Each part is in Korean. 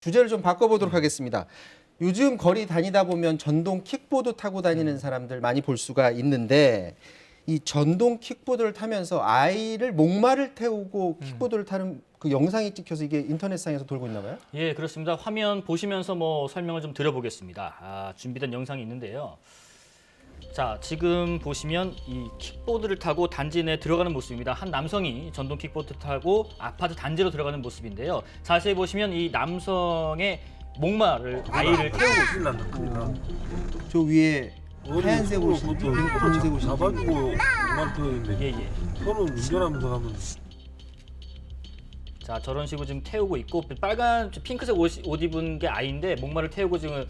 주제를 좀 바꿔보도록 하겠습니다. 요즘 거리 다니다 보면 전동 킥보드 타고 다니는 사람들 많이 볼 수가 있는데 이 전동 킥보드를 타면서 아이를 목마를 태우고 킥보드를 타는 그 영상이 찍혀서 이게 인터넷상에서 돌고 있나 봐요? 예, 그렇습니다. 화면 보시면서 설명을 좀 드려보겠습니다. 준비된 영상이 있는데요. 자, 지금 보시면 이 킥보드를 타고 단지 내에 들어가는 모습입니다. 한 남성이 전동 킥보드 타고 아파트 단지로 들어가는 모습인데요. 자세히 보시면 이 남성의 목마를 아이를 태우고 있습니다. 저 위에 하얀색 옷이 검은색 옷이 잡아주고 그만두는데 예, 예. 저는 운전하면서 가면 자, 저런 식으로 지금 태우고 있고 빨간 핑크색 옷 입은 게 아이인데 목마를 태우고 지금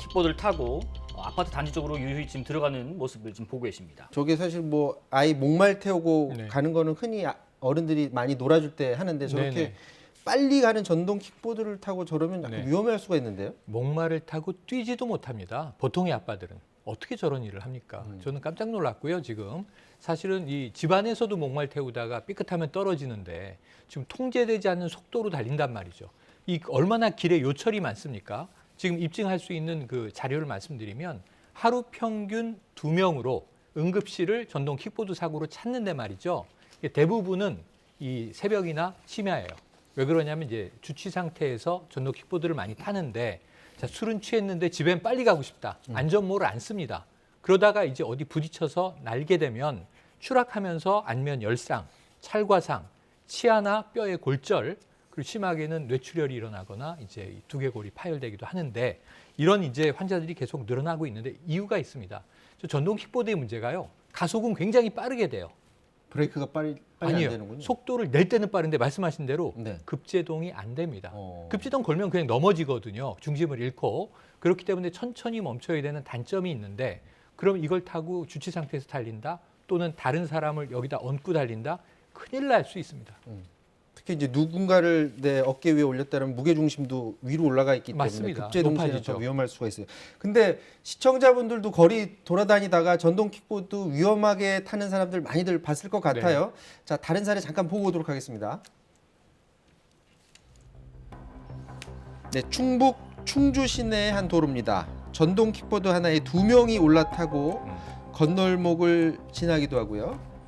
킥보드를 타고 아파트 단지 쪽으로 유유히 지금 들어가는 모습을 지금 보고 계십니다. 저게 사실 뭐 아이 목말 태우고 네. 가는 거는 흔히 어른들이 많이 놀아줄 때 하는데 저렇게 네네. 빨리 가는 전동 킥보드를 타고 저러면 약간 네. 위험할 수가 있는데요. 목마를 타고 뛰지도 못합니다. 보통의 아빠들은. 어떻게 저런 일을 합니까? 저는 깜짝 놀랐고요, 지금. 사실은 이 집안에서도 목말 태우다가 삐끗하면 떨어지는데 지금 통제되지 않는 속도로 달린단 말이죠. 이 얼마나 길에 요철이 많습니까? 지금 입증할 수 있는 그 자료를 말씀드리면 하루 평균 2명으로 응급실을 전동 킥보드 사고로 찾는데 말이죠. 대부분은 이 새벽이나 심야예요. 왜 그러냐면 이제 주취 상태에서 전동 킥보드를 많이 타는데 자, 술은 취했는데 집엔 빨리 가고 싶다. 안전모를 안 씁니다. 그러다가 이제 어디 부딪혀서 날게 되면 추락하면서 안면 열상, 찰과상, 치아나 뼈의 골절, 그리고 심하게는 뇌출혈이 일어나거나 이제 두개골이 파열되기도 하는데 이런 이제 환자들이 계속 늘어나고 있는데 이유가 있습니다. 저 전동 킥보드의 문제가요. 가속은 굉장히 빠르게 돼요. 브레이크가 빨리 안 아니에요. 되는군요. 속도를 낼 때는 빠른데 말씀하신 대로 네. 급제동이 안 됩니다. 어. 급제동 걸면 그냥 넘어지거든요. 중심을 잃고. 그렇기 때문에 천천히 멈춰야 되는 단점이 있는데 그럼 이걸 타고 주치 상태에서 달린다 또는 다른 사람을 여기다 얹고 달린다 큰일 날 수 있습니다. 특히 이제 누군가를 내 어깨 위에 올렸다면 무게 중심도 위로 올라가 있기 때문에 맞습니다. 급제동시에는 더 높아지죠. 위험할 수가 있어요. 근데 시청자분들도 거리 돌아다니다가 전동 킥보드 위험하게 타는 사람들 많이들 봤을 것 같아요. 자, 다른 사례 잠깐 보고 오도록 하겠습니다. 네, 충북 충주 시내의 한 도로입니다. 전동 킥보드 하나에 2명이 올라타고 건널목을 지나기도 하고요.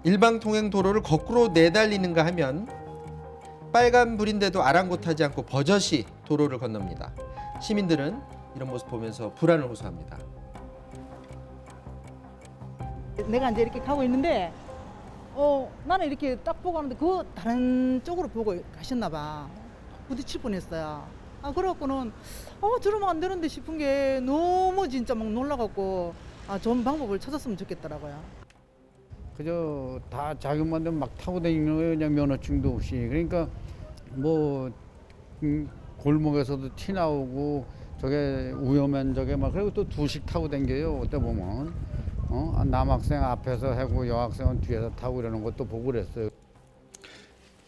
일방 통행 도로를 거꾸로 내달리는가 하면 빨간불인데도 아랑곳하지 않고 버젓이 도로를 건넙니다. 시민들은 이런 모습 보면서 불안을 호소합니다. 내가 이제 이렇게 가고 있는데 나는 이렇게 딱 보고 하는데 그 다른 쪽으로 보고 가셨나 봐. 부딪힐 뻔했어요. 그래갖고는 저러면 안 되는데 싶은 게 너무 진짜 막 놀라갖고 좋은 방법을 찾았으면 좋겠더라고요. 그저 다 자기만대로 막 타고 다니는 거예요. 그냥 면허증도 없이. 그러니까 뭐 골목에서도 티 나오고 저게 위험한 저게 막 그리고 또 두식 타고 다녀요. 그때 보면 남학생 앞에서 하고 여학생은 뒤에서 타고 이러는 것도 보고 그랬어요.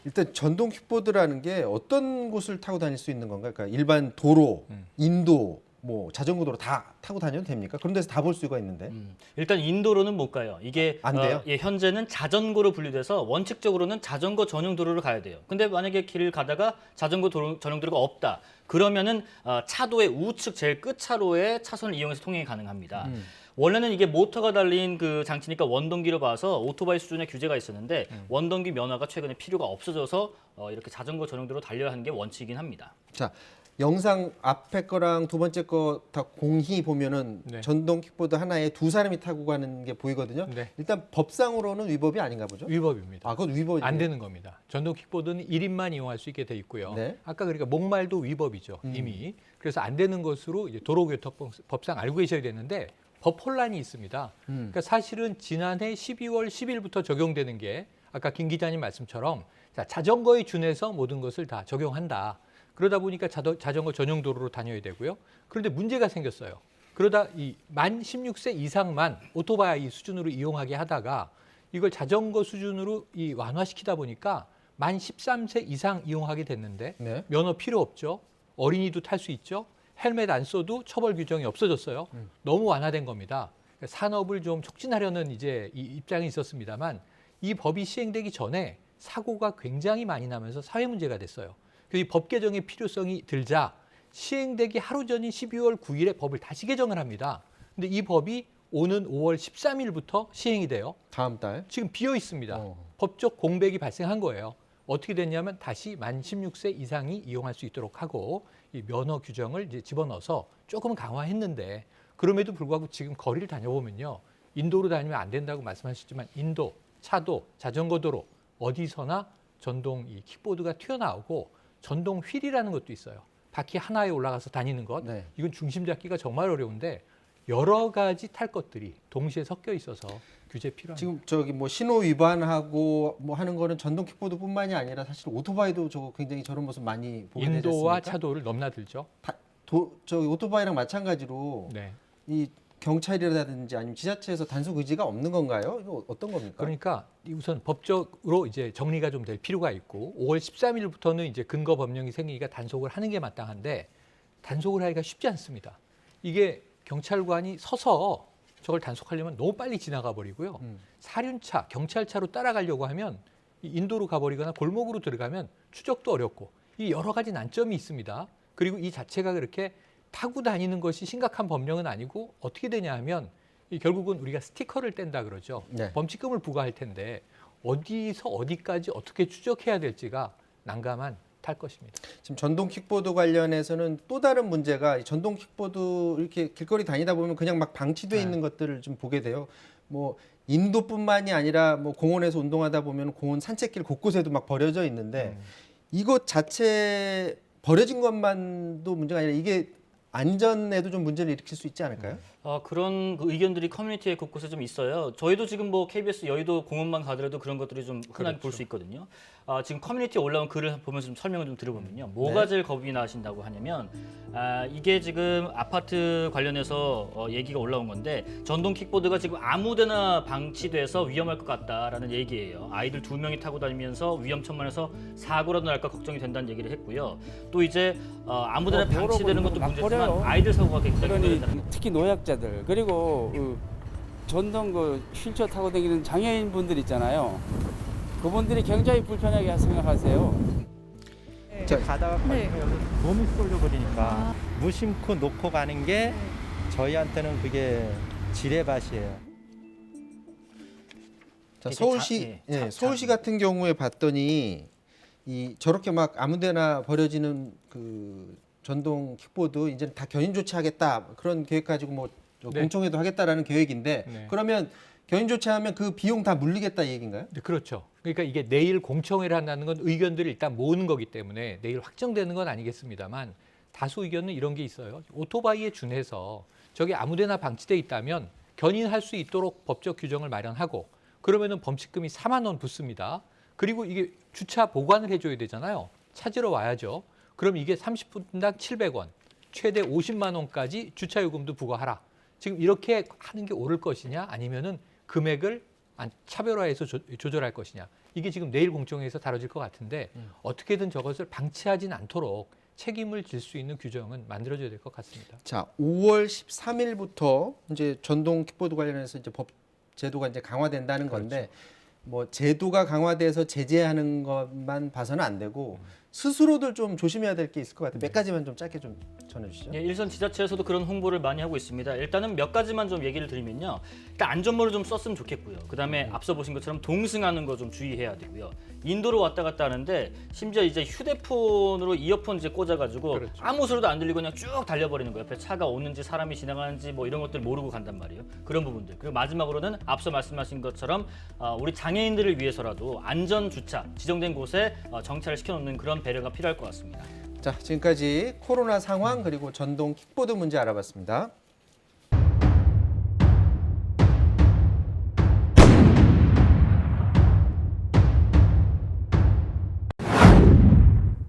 일단 전동 킥보드라는 게 어떤 곳을 타고 다닐 수 있는 건가요? 그러니까 일반 도로, 인도, 뭐 자전거 도로 다 타고 다녀도 됩니까? 그런 데서 다 볼 수가 있는데. 일단 인도로는 못 가요. 이게 안 돼요? 예, 현재는 자전거로 분류돼서 원칙적으로는 자전거 전용 도로를 가야 돼요. 근데 만약에 길을 가다가 자전거 전용 도로가 없다. 그러면은 차도의 우측 제일 끝차로에 차선을 이용해서 통행이 가능합니다. 원래는 이게 모터가 달린 그 장치니까 원동기로 봐서 오토바이 수준의 규제가 있었는데 원동기 면허가 최근에 필요가 없어져서 이렇게 자전거 전용도로 달려야 하는 게 원칙이긴 합니다. 자, 영상 앞에 거랑 두 번째 거 다 공히 보면은 네. 전동 킥보드 하나에 두 사람이 타고 가는 게 보이거든요. 네. 일단 법상으로는 위법이 아닌가 보죠? 위법입니다. 그건 위법이 안 되는 겁니다. 전동 킥보드는 1인만 이용할 수 있게 돼 있고요. 네. 아까 그러니까 목말도 위법이죠, 이미. 그래서 안 되는 것으로 이제 도로교통법상 알고 계셔야 되는데 법 혼란이 있습니다. 그러니까 사실은 지난해 12월 10일부터 적용되는 게 아까 김 기자님 말씀처럼 자전거에 준해서 모든 것을 다 적용한다. 그러다 보니까 자전거 전용 도로로 다녀야 되고요. 그런데 문제가 생겼어요. 그러다 이 만 16세 이상만 오토바이 수준으로 이용하게 하다가 이걸 자전거 수준으로 완화시키다 보니까 만 13세 이상 이용하게 됐는데 네. 면허 필요 없죠. 어린이도 탈 수 있죠. 헬멧 안 써도 처벌 규정이 없어졌어요. 너무 완화된 겁니다. 산업을 좀 촉진하려는 이제 이 입장이 있었습니다만 이 법이 시행되기 전에 사고가 굉장히 많이 나면서 사회 문제가 됐어요. 그래서 이 법 개정의 필요성이 들자 시행되기 하루 전인 12월 9일에 법을 다시 개정을 합니다. 근데 이 법이 오는 5월 13일부터 시행이 돼요. 다음 달. 지금 비어 있습니다. 어. 법적 공백이 발생한 거예요. 어떻게 됐냐면 다시 만 16세 이상이 이용할 수 있도록 하고 이 면허 규정을 이제 집어넣어서 조금 강화했는데 그럼에도 불구하고 지금 거리를 다녀보면요. 인도로 다니면 안 된다고 말씀하셨지만 인도, 차도, 자전거 도로 어디서나 전동 이 킥보드가 튀어나오고 전동 휠이라는 것도 있어요. 바퀴 하나에 올라가서 다니는 것. 네. 이건 중심 잡기가 정말 어려운데 여러 가지 탈 것들이 동시에 섞여 있어서 규제 필요합니다. 지금 저기 뭐 신호 위반하고 뭐 하는 거는 전동 킥보드뿐만이 아니라 사실 오토바이도 저거 굉장히 저런 모습 많이 보게 되지 인도와 않습니까? 차도를 넘나들죠. 저기 오토바이랑 마찬가지로 네. 이 경찰이라든지 아니면 지자체에서 단속 의지가 없는 건가요? 이거 어떤 겁니까? 그러니까 우선 법적으로 이제 정리가 좀 될 필요가 있고 5월 13일부터는 이제 근거 법령이 생기니까 단속을 하는 게 마땅한데 단속을 하기가 쉽지 않습니다. 이게 경찰관이 서서 저걸 단속하려면 너무 빨리 지나가 버리고요. 사륜차, 경찰차로 따라가려고 하면 이 인도로 가버리거나 골목으로 들어가면 추적도 어렵고 이 여러 가지 난점이 있습니다. 그리고 이 자체가 그렇게 타고 다니는 것이 심각한 법령은 아니고 어떻게 되냐 하면 이 결국은 우리가 스티커를 뗀다 그러죠. 네. 범칙금을 부과할 텐데 어디서 어디까지 어떻게 추적해야 될지가 난감한 탈 것입니다. 지금 전동 킥보드 관련해서는 또 다른 문제가 이 전동 킥보드 이렇게 길거리 다니다 보면 그냥 막 방치돼 있는 것들을 좀 보게 돼요. 뭐 인도뿐만이 아니라 뭐 공원에서 운동하다 보면 공원 산책길 곳곳에도 막 버려져 있는데 이것 자체 버려진 것만도 문제가 아니라 이게 안전에도 좀 문제를 일으킬 수 있지 않을까요? 그런 그 의견들이 커뮤니티에 곳곳에 좀 있어요. 저희도 지금 뭐 KBS 여의도 공원만 가더라도 그런 것들이 좀 흔하게 볼 수 있거든요. 지금 커뮤니티에 올라온 글을 보면서 좀 설명을 좀 들어보면요. 뭐가 제일 겁이 나신다고 하냐면 이게 지금 아파트 관련해서 얘기가 올라온 건데 전동 킥보드가 지금 아무데나 방치돼서 위험할 것 같다라는 얘기예요. 아이들 2명이 타고 다니면서 위험천만해서 사고라도 날까 걱정이 된다는 얘기를 했고요. 또 이제 아무데나 방치되는 것도 문제지만 아이들 사고가 굉장히 그러니 우려된다는 특히 노약자들 그리고 전동 휠체어 타고 다니는 장애인 분들 있잖아요. 그분들이 굉장히 불편하게 생각하세요. 자, 가다가 걸리면 여기 몸이 쏠려 버리니까 무심코 놓고 가는 게 저희한테는 그게 지뢰밭이에요. 자, 이게 서울시 서울시 같은 경우에 봤더니 이 저렇게 막 아무데나 버려지는 그 전동 킥보드 이제는 다 견인 조치하겠다 그런 계획 가지고 뭐 네. 공청회도 하겠다라는 계획인데 네. 그러면 견인 조치하면 그 비용 다 물리겠다 이 얘기인가요? 네, 그렇죠. 그러니까 이게 내일 공청회를 한다는 건 의견들을 일단 모으는 거기 때문에 내일 확정되는 건 아니겠습니다만 다수 의견은 이런 게 있어요. 오토바이에 준해서 저게 아무데나 방치돼 있다면 견인할 수 있도록 법적 규정을 마련하고 그러면은 범칙금이 4만 원 붙습니다. 그리고 이게 주차 보관을 해줘야 되잖아요. 찾으러 와야죠. 그럼 이게 30분당 700원, 최대 50만 원까지 주차 요금도 부과하라. 지금 이렇게 하는 게 옳을 것이냐 아니면은 금액을 차별화해서 조절할 것이냐. 이게 지금 내일 공청회에서 다뤄질 것 같은데 어떻게든 저것을 방치하진 않도록 책임을 질 수 있는 규정은 만들어져야 될 것 같습니다. 자, 5월 13일부터 이제 전동 킥보드 관련해서 이제 법 제도가 이제 강화된다는 건데 뭐 제도가 강화돼서 제재하는 것만 봐서는 안 되고 스스로들 좀 조심해야 될 게 있을 것 같아요. 몇 가지만 좀 짧게 좀 전해주시죠. 예, 일선 지자체에서도 그런 홍보를 많이 하고 있습니다. 일단은 몇 가지만 좀 얘기를 드리면요. 일단 안전모를 좀 썼으면 좋겠고요. 그다음에 앞서 보신 것처럼 동승하는 거 좀 주의해야 되고요. 인도로 왔다 갔다 하는데 심지어 이제 휴대폰으로 이어폰 이제 꽂아가지고 그렇죠. 아무 소리도 안 들리고 그냥 쭉 달려버리는 거예요. 옆에 차가 오는지 사람이 지나가는지 뭐 이런 것들 모르고 간단 말이에요. 그런 부분들. 그리고 마지막으로는 앞서 말씀하신 것처럼 우리 장애인들을 위해서라도 안전 주차 지정된 곳에 정차를 시켜놓는 그런 배려가 필요할 것 같습니다. 자, 지금까지 코로나 상황 그리고 전동 킥보드 문제 알아봤습니다.